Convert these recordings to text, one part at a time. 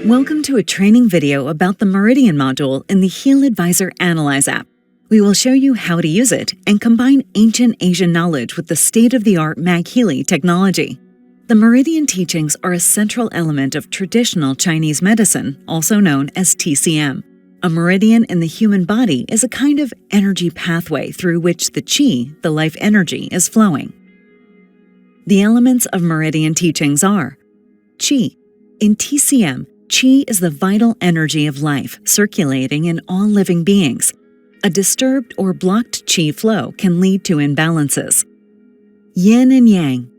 Welcome to a training video about the Meridian Module in the HealAdvisor Analyse app. We will show you how to use it and combine ancient Asian knowledge with the state-of-the-art MagHealy technology. The Meridian teachings are a central element of traditional Chinese medicine, also known as TCM. A meridian in the human body is a kind of energy pathway through which the qi, the life energy, is flowing. The elements of Meridian teachings are qi. In TCM, qi is the vital energy of life circulating in all living beings. A disturbed or blocked qi flow can lead to imbalances. Yin and yang.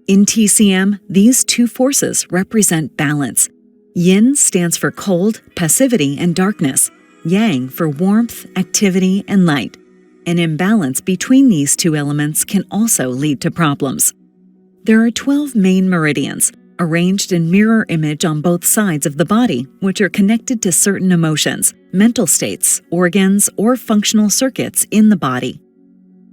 In TCM, these two forces represent balance. Yin stands for cold, passivity, and darkness. Yang for warmth, activity, and light. An imbalance between these two elements can also lead to problems. There are 12 main meridians, arranged in mirror image on both sides of the body, which are connected to certain emotions, mental states, organs, or functional circuits in the body.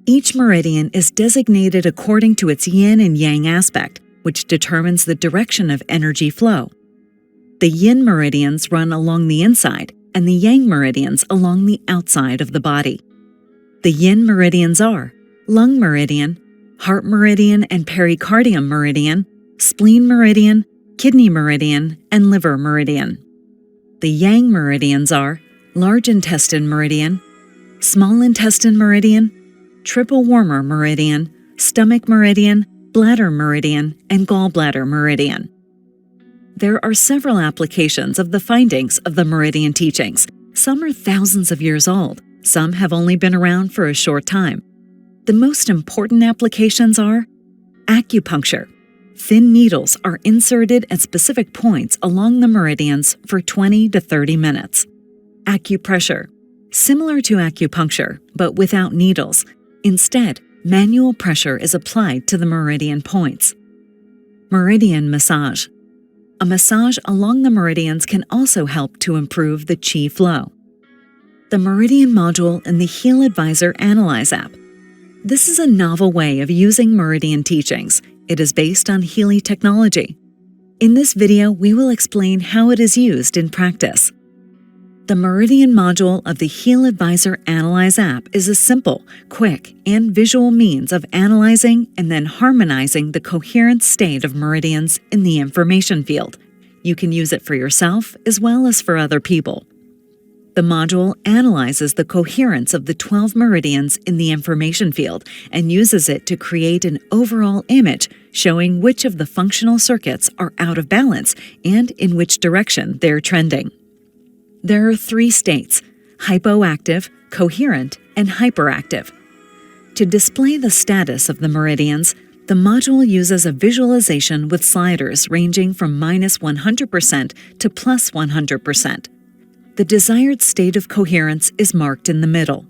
Each meridian is designated according to its yin and yang aspect, which determines the direction of energy flow. The yin meridians run along the inside, and the yang meridians along the outside of the body. The yin meridians are lung meridian, heart meridian and pericardium meridian, spleen meridian, kidney meridian, and liver meridian. The yang meridians are large intestine meridian, small intestine meridian, triple warmer meridian, stomach meridian, bladder meridian, and gallbladder meridian. There are several applications of the findings of the Meridian teachings. Some are thousands of years old, some have only been around for a short time. The most important applications are acupuncture. Thin needles are inserted at specific points along the meridians for 20 to 30 minutes. Acupressure. Similar to acupuncture, but without needles. Instead, manual pressure is applied to the meridian points. Meridian massage. A massage along the meridians can also help to improve the qi flow. The Meridian Module in the HealAdvisor Analyse app. This is a novel way of using Meridian teachings. It is based on Healy technology. In this video, we will explain how it is used in practice. The Meridian Module of the HealAdvisor Analyse app is a simple, quick, and visual means of analyzing and then harmonizing the coherent state of meridians in the information field. You can use it for yourself as well as for other people. The module analyzes the coherence of the 12 meridians in the information field and uses it to create an overall image showing which of the functional circuits are out of balance and in which direction they're trending. There are 3 states: hypoactive, coherent, and hyperactive. To display the status of the meridians, the module uses a visualization with sliders ranging from -100% to +100%. The desired state of coherence is marked in the middle.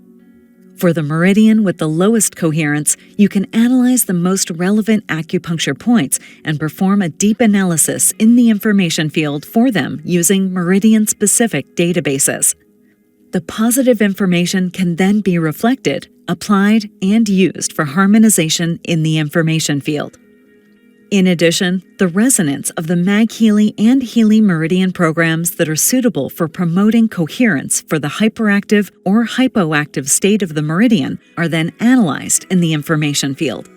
For the meridian with the lowest coherence, you can analyze the most relevant acupuncture points and perform a deep analysis in the information field for them using meridian-specific databases. The positive information can then be reflected, applied, and used for harmonization in the information field. In addition, the resonance of the MagHealy and Healy Meridian programs that are suitable for promoting coherence for the hyperactive or hypoactive state of the meridian are then analyzed in the information field.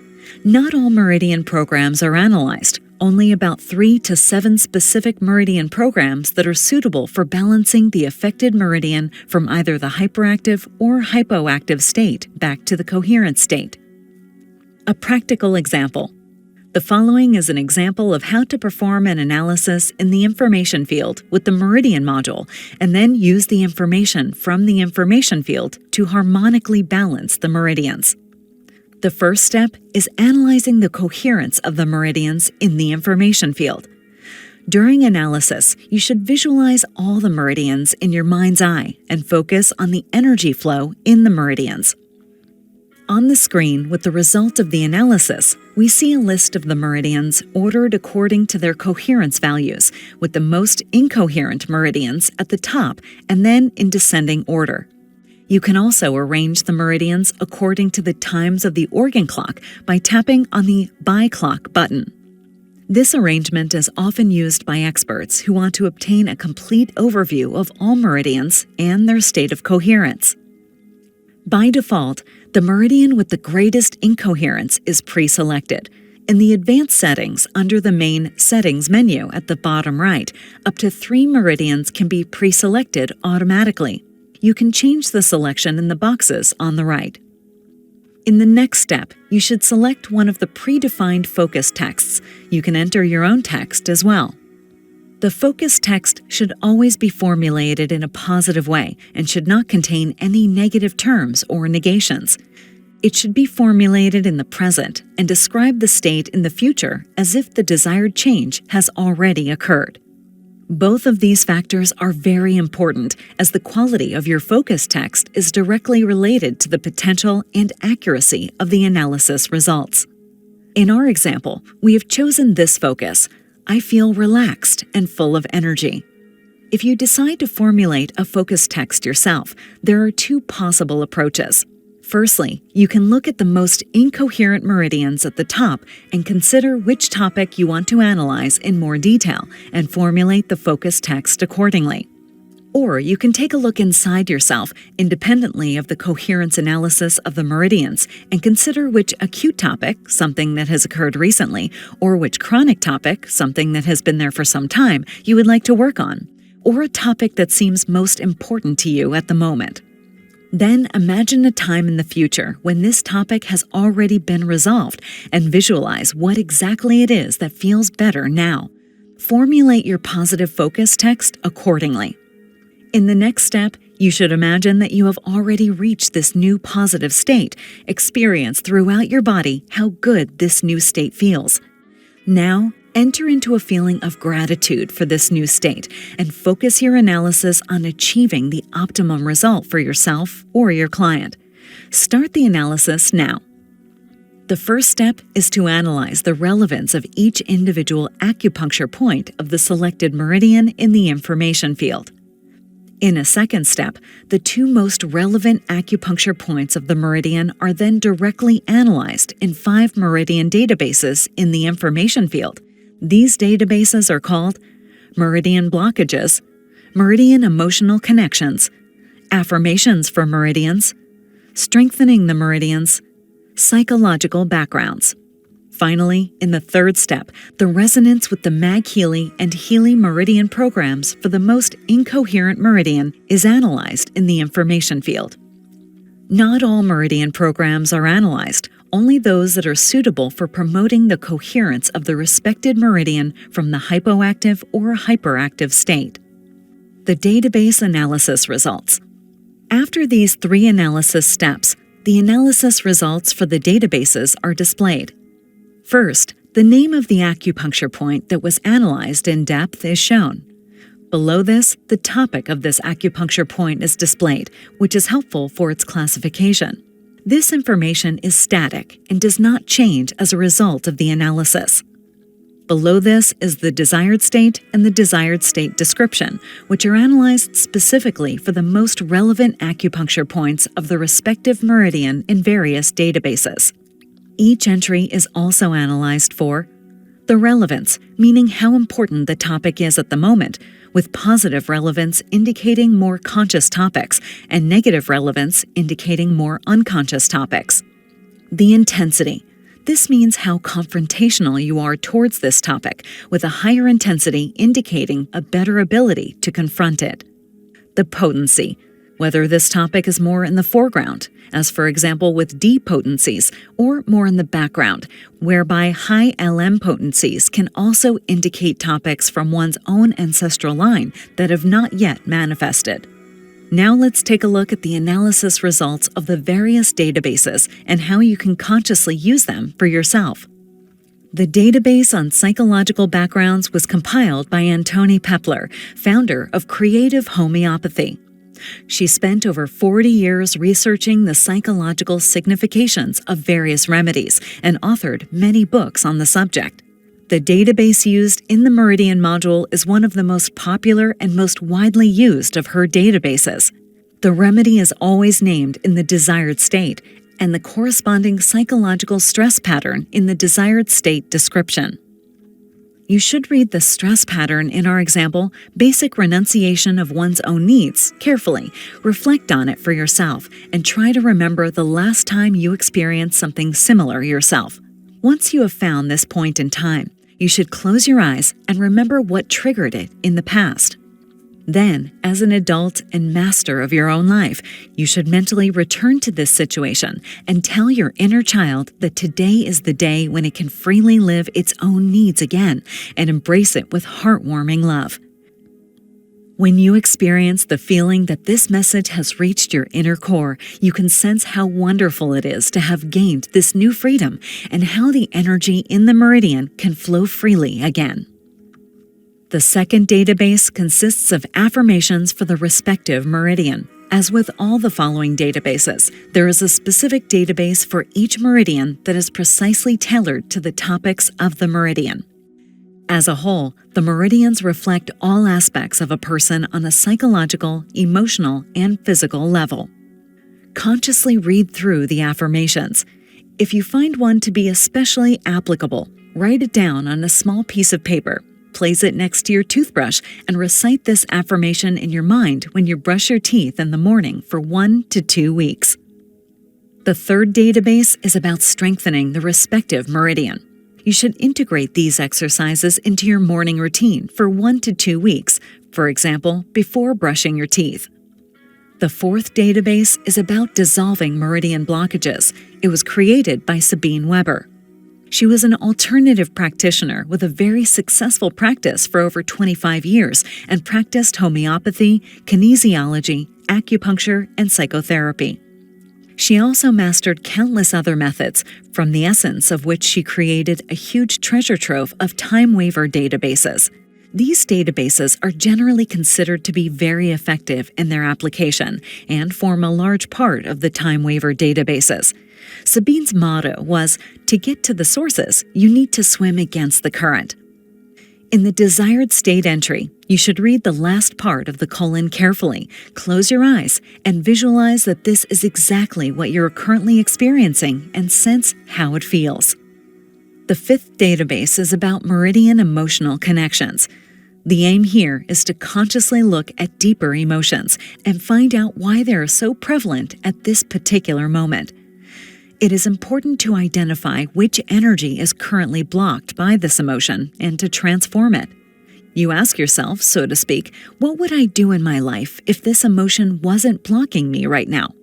Not all meridian programs are analyzed, only about 3 to 7 specific meridian programs that are suitable for balancing the affected meridian from either the hyperactive or hypoactive state back to the coherent state. A practical example. The following is an example of how to perform an analysis in the information field with the Meridian Module and then use the information from the information field to harmonically balance the meridians. The first step is analyzing the coherence of the meridians in the information field. During analysis, you should visualize all the meridians in your mind's eye and focus on the energy flow in the meridians. On the screen, with the result of the analysis, we see a list of the meridians ordered according to their coherence values, with the most incoherent meridians at the top and then in descending order. You can also arrange the meridians according to the times of the organ clock by tapping on the By Clock button. This arrangement is often used by experts who want to obtain a complete overview of all meridians and their state of coherence. By default, the meridian with the greatest incoherence is pre-selected. In the Advanced Settings under the main Settings menu at the bottom right, up to 3 meridians can be pre-selected automatically. You can change the selection in the boxes on the right. In the next step, you should select one of the predefined focus texts. You can enter your own text as well. The focus text should always be formulated in a positive way and should not contain any negative terms or negations. It should be formulated in the present and describe the state in the future as if the desired change has already occurred. Both of these factors are very important, as the quality of your focus text is directly related to the potential and accuracy of the analysis results. In our example, we have chosen this focus: I feel relaxed and full of energy. If you decide to formulate a focus text yourself, there are 2 possible approaches. Firstly, you can look at the most incoherent meridians at the top and consider which topic you want to analyze in more detail and formulate the focus text accordingly. Or you can take a look inside yourself independently of the coherence analysis of the meridians and consider which acute topic, something that has occurred recently, or which chronic topic, something that has been there for some time, you would like to work on, or a topic that seems most important to you at the moment. Then imagine a time in the future when this topic has already been resolved and visualize what exactly it is that feels better now. Formulate your positive focus text accordingly. In the next step, you should imagine that you have already reached this new positive state. Experience throughout your body how good this new state feels. Now, enter into a feeling of gratitude for this new state and focus your analysis on achieving the optimum result for yourself or your client. Start the analysis now. The first step is to analyze the relevance of each individual acupuncture point of the selected meridian in the information field. In a second step, the 2 most relevant acupuncture points of the meridian are then directly analyzed in 5 meridian databases in the information field. These databases are called Meridian Blockages, Meridian Emotional Connections, Affirmations for Meridians, Strengthening the Meridians, Psychological Backgrounds. Finally, in the third step, the resonance with the MagHealy and Healy Meridian programs for the most incoherent meridian is analyzed in the information field. Not all meridian programs are analyzed, only those that are suitable for promoting the coherence of the respected meridian from the hypoactive or hyperactive state. The database analysis results. After these 3 analysis steps, the analysis results for the databases are displayed. First, the name of the acupuncture point that was analyzed in depth is shown. Below this, the topic of this acupuncture point is displayed, which is helpful for its classification. This information is static and does not change as a result of the analysis. Below this is the desired state and the desired state description, which are analyzed specifically for the most relevant acupuncture points of the respective meridian in various databases. Each entry is also analyzed for the relevance, meaning how important the topic is at the moment, with positive relevance indicating more conscious topics and negative relevance indicating more unconscious topics. The intensity. This means how confrontational you are towards this topic, with a higher intensity indicating a better ability to confront it. The potency. Whether this topic is more in the foreground, as for example with D potencies, or more in the background, whereby high LM potencies can also indicate topics from one's own ancestral line that have not yet manifested. Now let's take a look at the analysis results of the various databases and how you can consciously use them for yourself. The database on psychological backgrounds was compiled by Antoni Pepler, founder of Creative Homeopathy. She spent over 40 years researching the psychological significations of various remedies and authored many books on the subject. The database used in the Meridian Module is one of the most popular and most widely used of her databases. The remedy is always named in the desired state and the corresponding psychological stress pattern in the desired state description. You should read the stress pattern in our example, basic renunciation of one's own needs, carefully, reflect on it for yourself, and try to remember the last time you experienced something similar yourself. Once you have found this point in time, you should close your eyes and remember what triggered it in the past. Then, as an adult and master of your own life, you should mentally return to this situation and tell your inner child that today is the day when it can freely live its own needs again and embrace it with heartwarming love. When you experience the feeling that this message has reached your inner core, you can sense how wonderful it is to have gained this new freedom and how the energy in the meridian can flow freely again. The second database consists of affirmations for the respective meridian. As with all the following databases, there is a specific database for each meridian that is precisely tailored to the topics of the meridian. As a whole, the meridians reflect all aspects of a person on a psychological, emotional, and physical level. Consciously read through the affirmations. If you find one to be especially applicable, write it down on a small piece of paper. Place it next to your toothbrush and recite this affirmation in your mind when you brush your teeth in the morning for 1 to 2 weeks. The third database is about strengthening the respective meridian. You should integrate these exercises into your morning routine for 1 to 2 weeks, for example, before brushing your teeth. The fourth database is about dissolving meridian blockages. It was created by Sabine Weber. She was an alternative practitioner with a very successful practice for over 25 years and practiced homeopathy, kinesiology, acupuncture, and psychotherapy. She also mastered countless other methods, from the essence of which she created a huge treasure trove of time waiver databases. These databases are generally considered to be very effective in their application and form a large part of the time waiver databases. Sabine's motto was, "To get to the sources, you need to swim against the current." In the desired state entry, you should read the last part of the colon carefully, close your eyes, and visualize that this is exactly what you're currently experiencing and sense how it feels. The fifth database is about meridian emotional connections. The aim here is to consciously look at deeper emotions and find out why they are so prevalent at this particular moment. It is important to identify which energy is currently blocked by this emotion and to transform it. You ask yourself, so to speak, what would I do in my life if this emotion wasn't blocking me right now?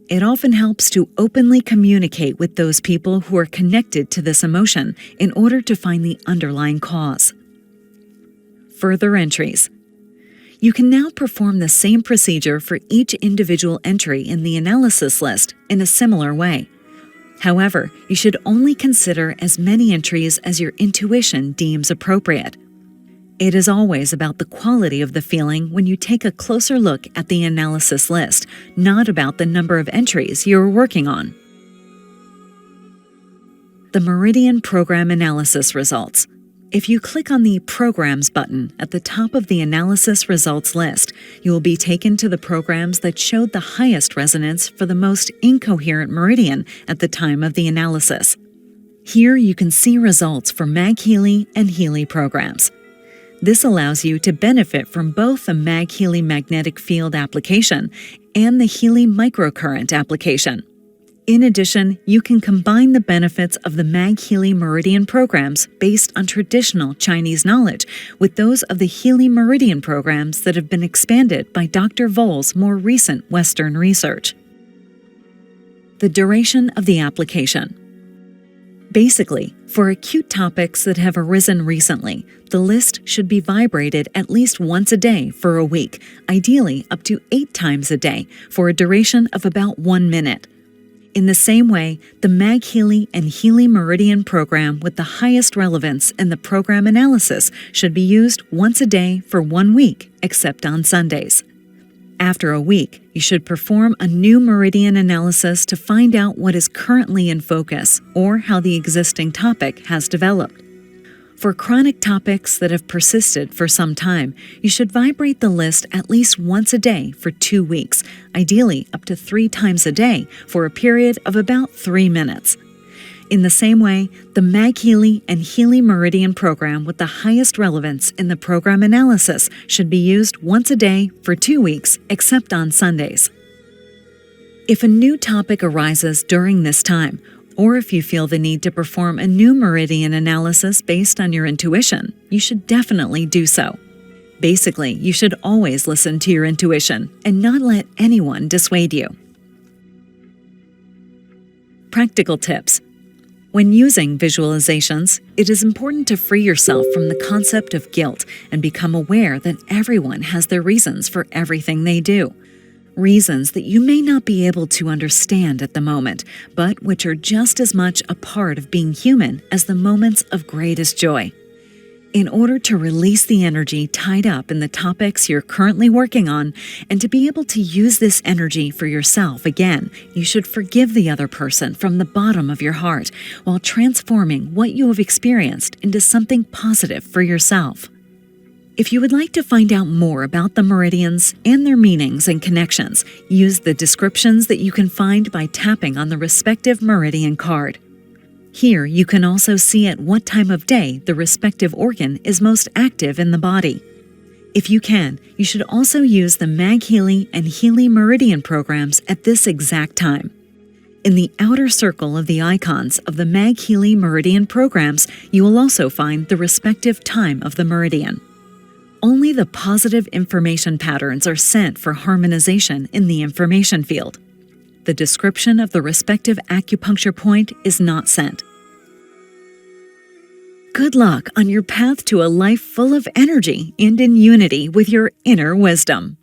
It often helps to openly communicate with those people who are connected to this emotion in order to find the underlying cause. Further entries. You can now perform the same procedure for each individual entry in the analysis list in a similar way. However, you should only consider as many entries as your intuition deems appropriate. It is always about the quality of the feeling when you take a closer look at the analysis list, not about the number of entries you are working on. The Meridian Program Analysis Results. If you click on the Programs button at the top of the analysis results list, you will be taken to the programs that showed the highest resonance for the most incoherent meridian at the time of the analysis. Here you can see results for MagHealy and Healy programs. This allows you to benefit from both the MagHealy magnetic field application and the Healy microcurrent application. In addition, you can combine the benefits of the MagHealy Meridian programs based on traditional Chinese knowledge with those of the Healy Meridian programs that have been expanded by Dr. Voll's more recent Western research. The duration of the application. Basically, for acute topics that have arisen recently, the list should be vibrated at least once a day for a week, ideally up to 8 times a day, for a duration of about 1 minute. In the same way, the MagHealy and Healy Meridian program with the highest relevance in the program analysis should be used once a day for 1 week, except on Sundays. After a week, you should perform a new meridian analysis to find out what is currently in focus or how the existing topic has developed. For chronic topics that have persisted for some time, you should vibrate the list at least once a day for 2 weeks, ideally up to 3 times a day for a period of about 3 minutes. In the same way, the MagHealy and Healy Meridian program with the highest relevance in the program analysis should be used once a day for 2 weeks, except on Sundays. If a new topic arises during this time, or if you feel the need to perform a new meridian analysis based on your intuition, you should definitely do so. Basically, you should always listen to your intuition and not let anyone dissuade you. Practical tips. When using visualizations, it is important to free yourself from the concept of guilt and become aware that everyone has their reasons for everything they do. Reasons that you may not be able to understand at the moment, but which are just as much a part of being human as the moments of greatest joy. In order to release the energy tied up in the topics you're currently working on, and to be able to use this energy for yourself again, you should forgive the other person from the bottom of your heart while transforming what you have experienced into something positive for yourself. If you would like to find out more about the meridians and their meanings and connections, use the descriptions that you can find by tapping on the respective meridian card. Here, you can also see at what time of day the respective organ is most active in the body. If you can, you should also use the MagHealy and Healy Meridian programs at this exact time. In the outer circle of the icons of the MagHealy Meridian programs, you will also find the respective time of the meridian. Only the positive information patterns are sent for harmonization in the information field. The description of the respective acupuncture point is not sent. Good luck on your path to a life full of energy and in unity with your inner wisdom.